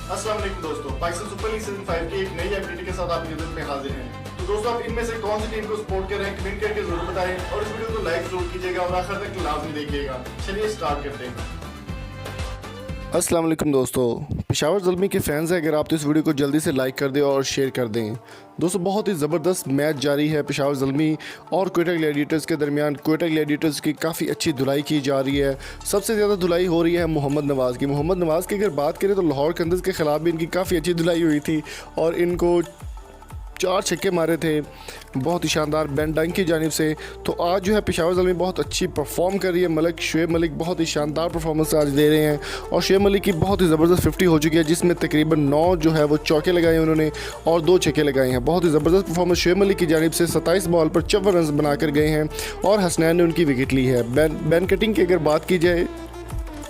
अस्सलाम वालेकुम दोस्तों, पाकिस्तान सुपर लीग सीजन 5 की एक नई अपडेट के साथ आपकी खिदमत में हाजिर हैं। तो दोस्तों, आप इनमें से कौन सी टीम को सपोर्ट कर रहे हैं कमेंट करके जरूर बताएं और इस वीडियो को लाइक जरूर कीजिएगा और आखिर तक लाजमी देखिएगा। चलिए स्टार्ट करते हैं। अस्सलाम वालेकुम दोस्तों, पेशावर ज़ल्मी के फैंस हैं, अगर आप तो इस वीडियो को जल्दी से लाइक कर दें और शेयर कर दें। दोस्तों, बहुत ही ज़बरदस्त मैच जारी है पेशावर ज़ल्मी और क्वेटा ग्लैडिएटर्स के दरमियान। क्वेटा ग्लैडिएटर्स की काफ़ी अच्छी धुलाई की जा रही है। सबसे ज़्यादा धुलाई हो रही है मोहम्मद नवाज़ की। मोहम्मद नवाज़ की अगर बात करें तो लाहौर कंदर्स के ख़िलाफ़ भी इनकी काफ़ी अच्छी धुलाई हुई थी और इनको 4 छक्के मारे थे, बहुत ही शानदार बेन डंग की जानिब से। तो आज जो है पेशावर ज़ल्मी बहुत अच्छी परफॉर्म कर रही है। शुएब मलिक बहुत ही शानदार परफॉर्मेंस आज दे रहे हैं और शुएब मलिक की बहुत ही ज़बरदस्त 50 हो चुकी है, जिसमें तकरीबन 9 जो है वो चौके लगाए उन्होंने और 2 छक्के लगाए हैं। बहुत ही ज़बरदस्त परफॉर्मेंस शुएब मलिक की जानिब से। 27 बॉल पर 54 रन बनाकर गए हैं और हसनैन ने उनकी विकेट ली है। बैन कटिंग की अगर बात की जाए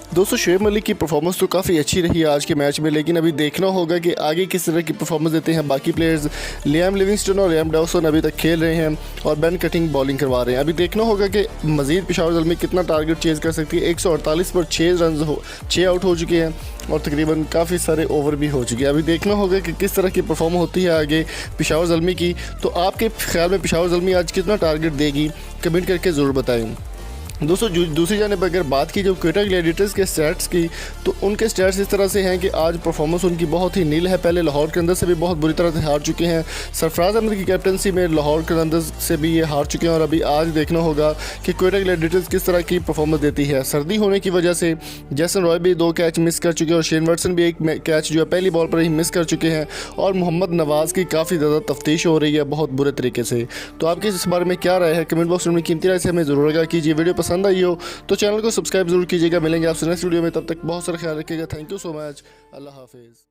दोस्तों, शुएब मलिक की परफॉर्मेंस तो काफ़ी अच्छी रही है आज के मैच में, लेकिन अभी देखना होगा कि आगे किस तरह की परफॉर्मेंस देते हैं बाकी प्लेयर्स। लियाम लिविंगस्टन और लियाम डॉसन अभी तक खेल रहे हैं और बैन कटिंग बॉलिंग करवा रहे हैं। अभी देखना होगा कि मज़ीद पेशावर ज़ल्मी कितना टारगेट चेज़ कर सकती है। 148 पर 6 आउट हो चुके हैं और तकरीबन काफ़ी सारे ओवर भी हो चुके हैं। अभी देखना होगा कि किस तरह की परफॉर्म होती है आगे पेशावर ज़ल्मी की। तो आपके ख्याल में पेशावर ज़ल्मी आज कितना टारगेट देगी, कमेंट करके ज़रूर बताएँ। दोस्तों, दूसरी जानिब अगर बात की जो क्वेटा ग्लैडिएटर्स के स्टैट्स की, तो उनके स्टैट्स इस तरह से हैं कि आज परफॉर्मेंस उनकी बहुत ही नील है। पहले लाहौर के अंदर से भी बहुत बुरी तरह से हार चुके हैं। सरफराज अहमद की कैप्टनसी में लाहौर के अंदर से भी ये हार चुके हैं और अभी आज देखना होगा कि क्वेटा ग्लैडिएटर्स किस तरह की परफॉर्मेंस देती है। सर्दी होने की वजह से जैसन रॉय भी 2 कैच मिस कर चुके हैं और शेन वाटसन भी 1 कैच जो है पहली बॉल पर ही मिस कर चुके हैं और मोहम्मद नवाज़ की काफ़ी ज़्यादा तफ्तीश हो रही है बहुत बुरे तरीके से। तो आपकी इस बारे में क्या राय है, कमेंट बॉक्स में कीमती राय से हमें ज़रूर आगाह कीजिए। वीडियो पसंद आई हो तो चैनल को सब्सक्राइब जरूर कीजिएगा। मिलेंगे आपसे नेक्स्ट वीडियो में, तब तक बहुत सारा ख्याल रखिएगा। Thank you so much. Allah हाफिज़।